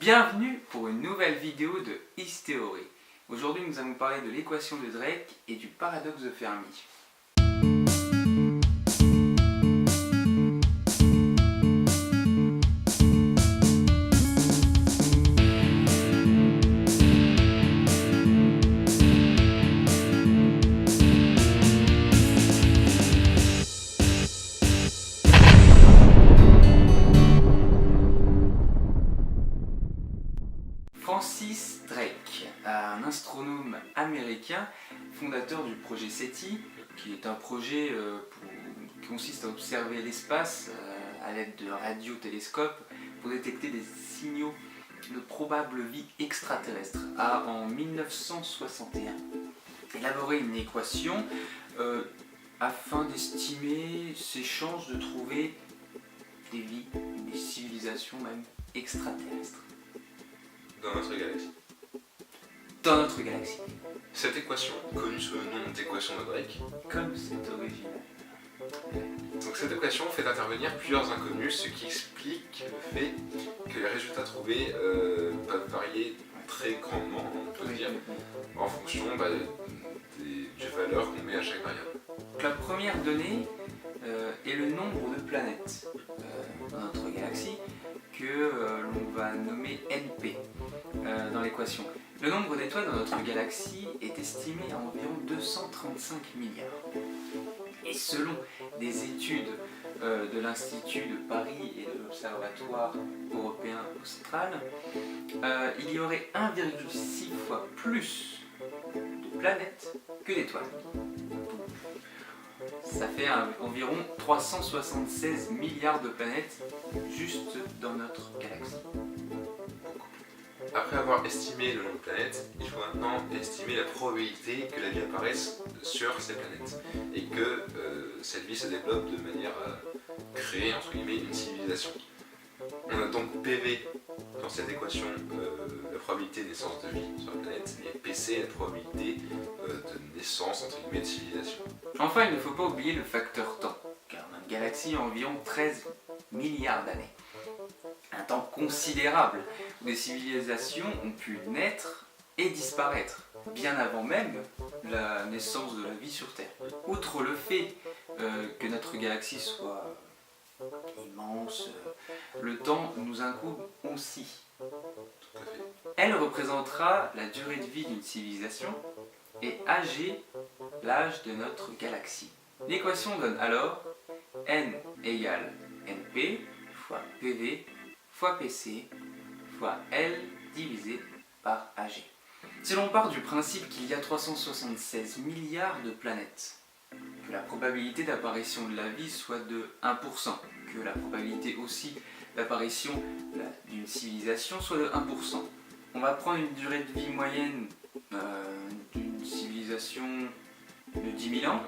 Bienvenue pour une nouvelle vidéo de His-Theory. Aujourd'hui nous allons parler de l'équation de Drake et du paradoxe de Fermi. Francis Drake, un astronome américain, fondateur du projet SETI, qui est un projet qui consiste à observer l'espace à l'aide de radiotélescopes pour détecter des signaux de probable vie extraterrestre, a en 1961 élaboré une équation afin d'estimer ses chances de trouver des vies, des civilisations même extraterrestres. Dans notre galaxie. Dans notre galaxie. Cette équation, connue sous le nom d'équation de Drake, Comme c'est original. donc cette équation fait intervenir plusieurs inconnus, ce qui explique le fait que les résultats trouvés peuvent varier très grandement, on peut dire, en fonction des valeurs qu'on met à chaque variable. Donc la première donnée est le nombre de planètes dans notre galaxie que l'on va nommer NP dans l'équation. Le nombre d'étoiles dans notre galaxie est estimé à environ 235 milliards. Et selon des études de l'Institut de Paris et de l'Observatoire européen austral, il y aurait 1,6 fois plus de planètes que d'étoiles. Ça fait environ 376 milliards de planètes juste dans notre galaxie. Après avoir estimé le nombre de planètes, il faut maintenant estimer la probabilité que la vie apparaisse sur ces planètes et que cette vie se développe de manière à créer entre guillemets une civilisation. On a donc PV dans cette équation la probabilité de naissance de vie sur la planète et PC la probabilité de naissance entre guillemets de civilisation. Enfin, il ne faut pas oublier le facteur temps, car notre galaxie a environ 13 milliards d'années. Un temps considérable où des civilisations ont pu naître et disparaître, bien avant même la naissance de la vie sur Terre. Outre le fait que notre galaxie soit immense, le temps nous incombe aussi. Tout à fait. Elle représentera la durée de vie d'une civilisation et AG, l'âge de notre galaxie. L'équation donne alors n égale np fois pv fois pc fois l divisé par ag. Si l'on part du principe qu'il y a 376 milliards de planètes, que la probabilité d'apparition de la vie soit de 1%, que la probabilité aussi d'apparition d'une civilisation soit de 1%, on va prendre une durée de vie moyenne d'une civilisation de 10 000 ans,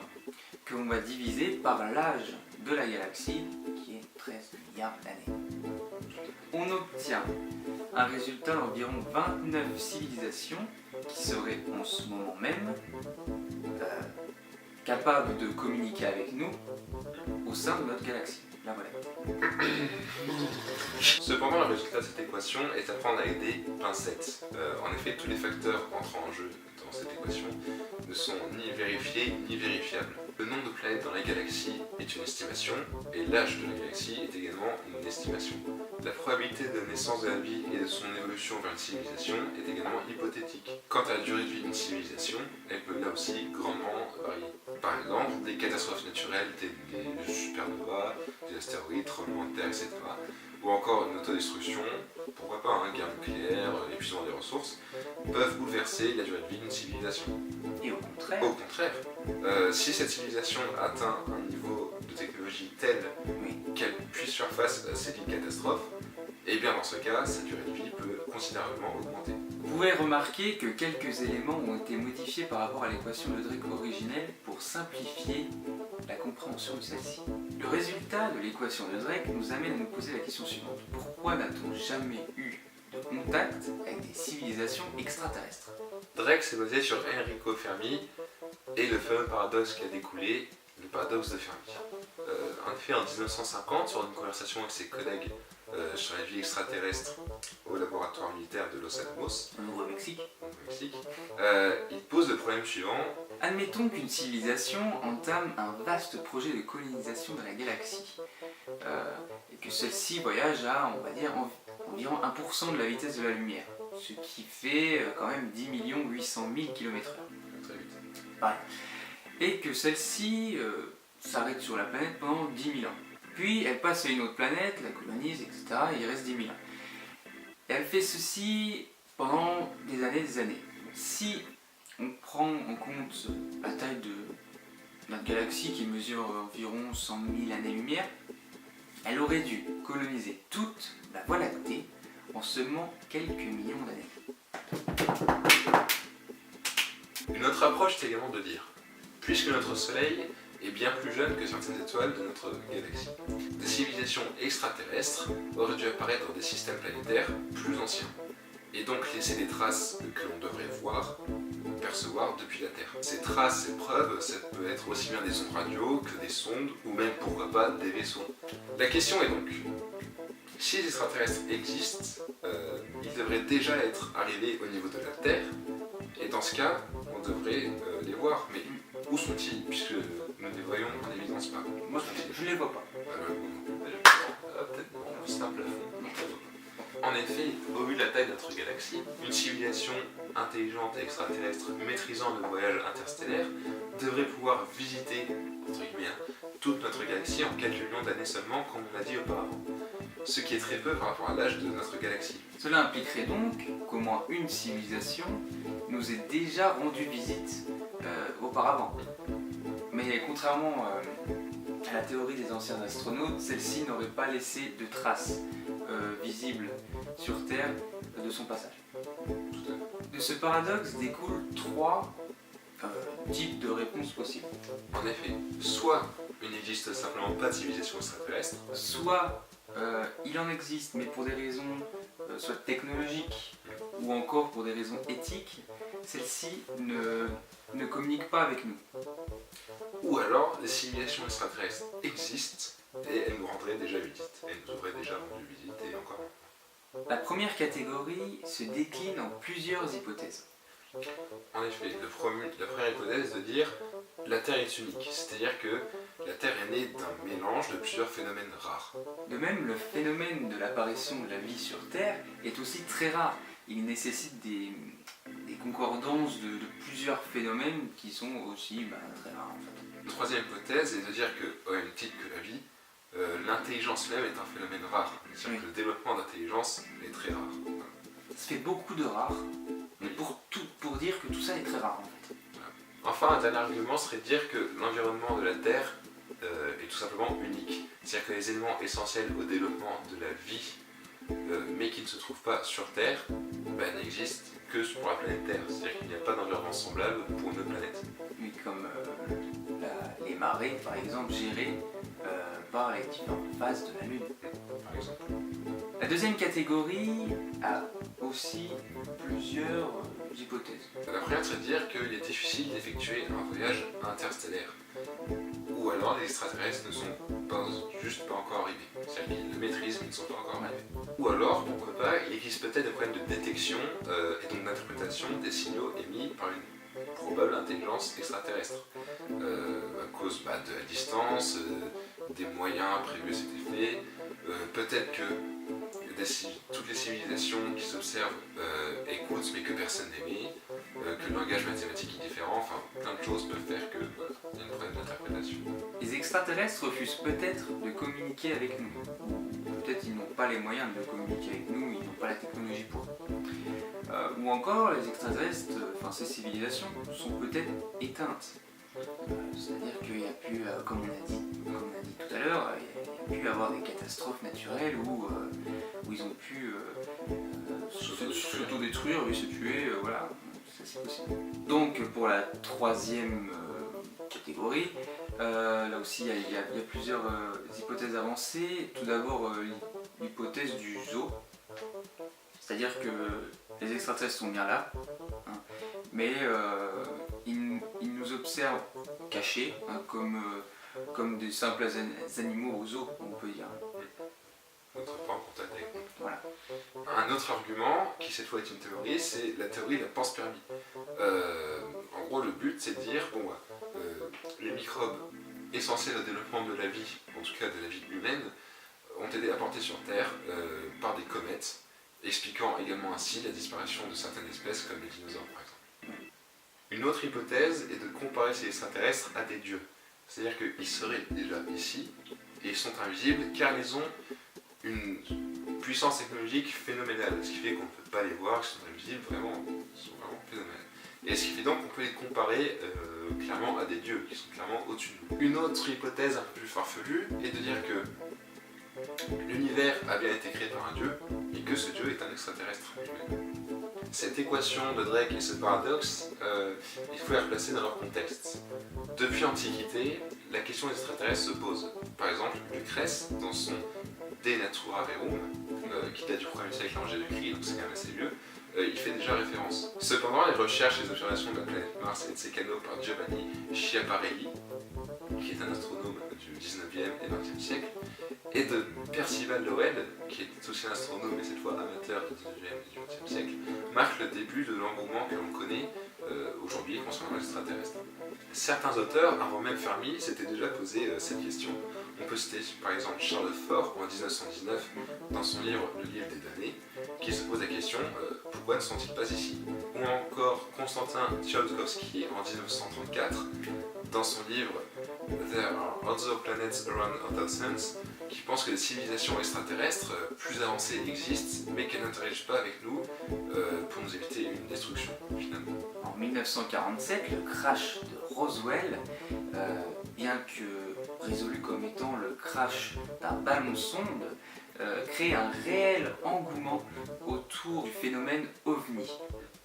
que l'on va diviser par l'âge de la galaxie, qui est 13 milliards d'années. On obtient un résultat d'environ 29 civilisations qui seraient en ce moment même capables de communiquer avec nous au sein de notre galaxie. La voilà. Cependant, le résultat de cette équation est à prendre avec des pincettes. En effet, tous les facteurs entrant en jeu dans cette équation ne sont ni vérifiés ni vérifiables. Le nombre de planètes dans la galaxie est une estimation et l'âge de la galaxie est également une estimation. La probabilité de naissance de la vie et de son évolution vers une civilisation est également hypothétique. Quant à la durée de vie d'une civilisation, elle peut là aussi grandement varier. Par exemple, des catastrophes naturelles telles des supernovas, des astéroïdes, tremblements de terre, etc. Ou encore une autodestruction, pourquoi pas, guerre nucléaire, épuisement des ressources, peuvent bouleverser la durée de vie d'une civilisation. Et au contraire, Si cette civilisation atteint un niveau de technologie tel qu'elle puisse faire face à ces catastrophes, et bien dans ce cas, sa durée de vie peut considérablement augmenter. vous pouvez remarquer que quelques éléments ont été modifiés par rapport à l'équation de Drake originelle pour simplifier la compréhension de celle-ci. Le résultat de l'équation de Drake nous amène à nous poser la question suivante. Pourquoi n'a-t-on jamais eu de contact avec des civilisations extraterrestres? Drake s'est basé sur Enrico Fermi et le fameux paradoxe qui a découlé, le paradoxe de Fermi. En effet, en 1950, sur une conversation avec ses collègues sur la vie extraterrestre au laboratoire Los Alamos, au Nouveau-Mexique. au Mexique, il pose le problème suivant. Admettons qu'une civilisation entame un vaste projet de colonisation de la galaxie et que celle-ci voyage à, on va dire, environ 1% de la vitesse de la lumière, ce qui fait quand même 10 800 000 km/h. Très vite. Ouais. Et que celle-ci s'arrête sur la planète pendant 10 000 ans. Puis elle passe à une autre planète, la colonise, etc. et il reste 10 000 ans. Et elle fait ceci pendant des années et des années. Si on prend en compte la taille de notre galaxie qui mesure environ 100 000 années-lumière, elle aurait dû coloniser toute la Voie lactée en seulement quelques millions d'années. Une autre approche, c'est également de dire, puisque notre Soleil est bien plus jeune que certaines étoiles de notre galaxie, des civilisations extraterrestres auraient dû apparaître dans des systèmes planétaires plus anciens, et donc laisser des traces que l'on devrait voir ou percevoir depuis la Terre. Ces traces, ces preuves, ça peut être aussi bien des ondes radio que des sondes, ou même pourquoi pas des vaisseaux. La question est donc, si les extraterrestres existent, ils devraient déjà être arrivés au niveau de la Terre, et dans ce cas, on devrait les voir. Mais où sont-ils, puisque nous ne les voyons en évidence pas? Moi, je ne les vois pas. Peut-être non, c'est un plafond. En effet, au vu de la taille de notre galaxie, une civilisation intelligente et extraterrestre maîtrisant le voyage interstellaire devrait pouvoir visiter, entre guillemets, toute notre galaxie en quelques millions d'années seulement, comme on l'a dit auparavant. Ce qui est très peu par rapport à l'âge de notre galaxie. Cela impliquerait donc qu'au moins une civilisation nous ait déjà rendu visite auparavant. Mais contrairement à la théorie des anciens astronautes, celle-ci n'aurait pas laissé de traces visibles sur Terre de son passage. De ce paradoxe découlent trois types de réponses possibles. En effet, soit il n'existe simplement pas de civilisation extraterrestre, Soit il en existe, mais pour des raisons soit technologiques ou encore pour des raisons éthiques, celle-ci ne communique pas avec nous. ou alors les civilisations extraterrestres existent et elles nous rendraient déjà visite. Elles nous auraient déjà rendu visite et encore. La première catégorie se décline en plusieurs hypothèses. En effet, la première hypothèse de dire la Terre est unique, c'est-à-dire que la Terre est née d'un mélange de plusieurs phénomènes rares. De même, le phénomène de l'apparition de la vie sur Terre est aussi très rare. Il nécessite des concordances de plusieurs phénomènes qui sont aussi très rares en fait. Une troisième hypothèse est de dire que, au même titre que la vie, l'intelligence même est un phénomène rare. C'est-à-dire que le développement d'intelligence est très rare. Ça fait beaucoup de rares, mais pour dire que tout ça est très rare en fait. Enfin, un dernier argument serait de dire que l'environnement de la Terre est tout simplement unique. C'est-à-dire que les éléments essentiels au développement de la vie, mais qui ne se trouvent pas sur Terre, n'existent que pour la planète Terre. C'est-à-dire qu'il n'y a pas d'environnement semblable pour une autre planète. Oui, comme les marées par exemple gérées par les différentes phases de la Lune. Par exemple. La deuxième catégorie a aussi plusieurs hypothèses. La première serait de dire qu'il est difficile d'effectuer un voyage interstellaire. Ou alors les extraterrestres ne sont juste pas encore arrivés. C'est-à-dire qu'ils le maîtrisent mais ils ne sont pas encore arrivés. Ou alors, pourquoi pas, il existe peut-être des problèmes de détection et donc d'interprétation des signaux émis par une probable intelligence extraterrestre. À cause de la distance, des moyens prévus à cet effet. Peut-être que toutes les civilisations qui s'observent écoutent mais que personne n'émet, que le langage mathématique est différent, enfin plein de choses peuvent faire qu'il y a un problème d'interprétation. Les extraterrestres refusent peut-être de communiquer avec nous. Peut-être ils n'ont pas les moyens de communiquer avec nous, ils n'ont pas la technologie pour. Ou encore les extraterrestres, ces civilisations, sont peut-être éteintes. C'est-à-dire qu'il y a pu, comme on a dit tout à l'heure, il y a pu avoir des catastrophes naturelles où ils ont pu s'autodétruire, se tuer, voilà, ça c'est possible. Donc pour la troisième catégorie, là aussi il y a plusieurs hypothèses avancées. Tout d'abord l'hypothèse du zoo, c'est-à-dire que les extraterrestres sont bien là, mais ils nous observent cachés, comme des simples animaux au zoo, on peut dire. Notre pas en contact avec nous. Voilà. un autre argument, qui cette fois est une théorie, c'est la théorie de la panspermie. En gros, le but, c'est de dire, les microbes essentiels au développement de la vie, en tout cas de la vie humaine, ont été apportés sur Terre par des comètes, expliquant également ainsi la disparition de certaines espèces comme les dinosaures par exemple. Une autre hypothèse est de comparer ces extraterrestres à des dieux. C'est-à-dire qu'ils seraient déjà ici, et ils sont invisibles car ils ont une puissance technologique phénoménale, ce qui fait qu'on ne peut pas les voir, qu'ils sont invisibles, ils sont vraiment phénoménales. Et ce qui fait donc qu'on peut les comparer clairement à des dieux, qui sont clairement au-dessus de nous. Une autre hypothèse un peu plus farfelue est de dire que l'univers a bien été créé par un dieu, et que ce dieu est un extraterrestre lui-même. Cette équation de Drake et ce paradoxe, il faut les replacer dans leur contexte. Depuis l'Antiquité, la question des extraterrestres se pose. Par exemple, Lucrèce, dans son De Natura Rerum, qui date du 1er siècle en Jésus-Christ, donc c'est quand même assez vieux, il fait déjà référence. Cependant, les recherches et les observations de la planète Mars et de ses canaux par Giovanni Schiaparelli, qui est un astronome du 19e et 20e siècle, et de Percival Lowell, qui est aussi un astronome mais cette fois amateur du 19e et du 20e siècle, marque le début de l'engouement que l'on connaît aujourd'hui concernant l'extraterrestre. Certains auteurs, avant même Fermi, s'étaient déjà posé cette question. On peut citer par exemple Charles Fort en 1919 dans son livre Le Livre des damnés, qui se pose la question pourquoi ne sont-ils pas ici? Ou encore Konstantin Tsiolkovsky en 1934 dans son livre There are other planets around our suns, qui pense que les civilisations extraterrestres plus avancées existent, mais qu'elles n'interagissent pas avec nous pour nous éviter une destruction, finalement. En 1947, le crash de Roswell, bien que résolu comme étant le crash d'un ballon-sonde, crée un réel engouement autour du phénomène OVNI.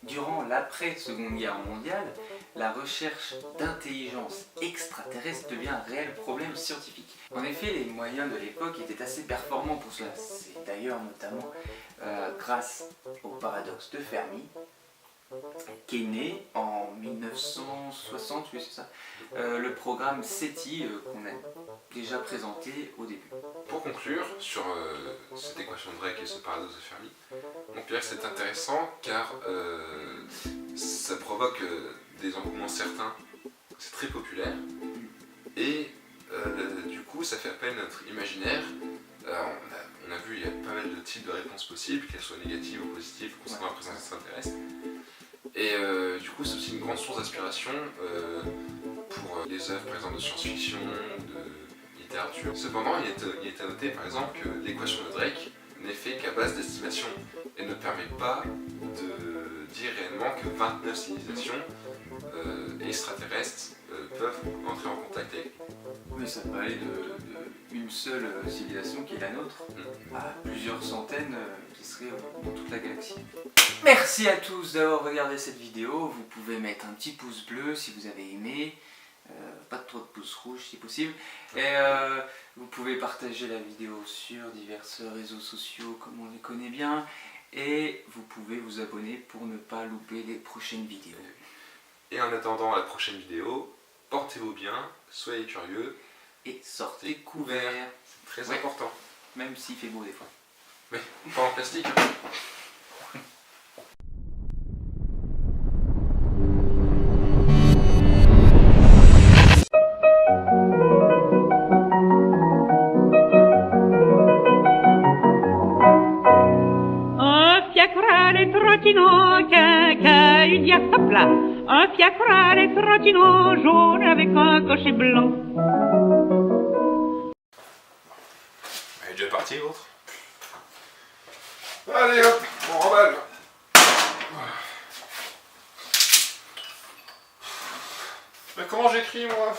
Durant l'après-Seconde Guerre mondiale, la recherche d'intelligence extraterrestre devient un réel problème scientifique. En effet, les moyens de l'époque étaient assez performants pour cela. C'est d'ailleurs notamment grâce au paradoxe de Fermi, qui est né en 1960, oui c'est ça, le programme SETI qu'on a déjà présenté au début. Pour conclure sur cette équation de Drake et ce paradoxe de Fermi, on peut dire que c'est intéressant car ça provoque des engouements certains, c'est très populaire, et du coup ça fait appel à notre imaginaire. On a vu, il y a pas mal de types de réponses possibles, qu'elles soient négatives ou positives concernant la présence extraterrestre. Et du coup, c'est aussi une grande source d'inspiration pour les œuvres, par exemple, de science-fiction ou de littérature. Cependant, il est à noter, par exemple, que l'équation de Drake n'est faite qu'à base d'estimation et ne permet pas de dire réellement que 29 civilisations extraterrestres peuvent entrer en contact avec nous. Oui, ça peut aller d'une seule civilisation qui est la nôtre à plusieurs centaines qui seraient dans toute la galaxie. Merci à tous d'avoir regardé cette vidéo. Vous pouvez mettre un petit pouce bleu si vous avez aimé, pas trop de pouces rouges si possible. Et vous pouvez partager la vidéo sur divers réseaux sociaux comme on les connaît bien. Et vous pouvez vous abonner pour ne pas louper les prochaines vidéos. Et en attendant la prochaine vidéo, portez-vous bien, soyez curieux. Et sortez couverts. C'est très important. Même s'il fait beau des fois. Mais pas en plastique. Trottino qu'un hop là, un fiacre à les trottino jaune avec un cocher blanc. Elle est déjà partie l'autre. Allez hop, on remballe. Mais comment j'écris moi?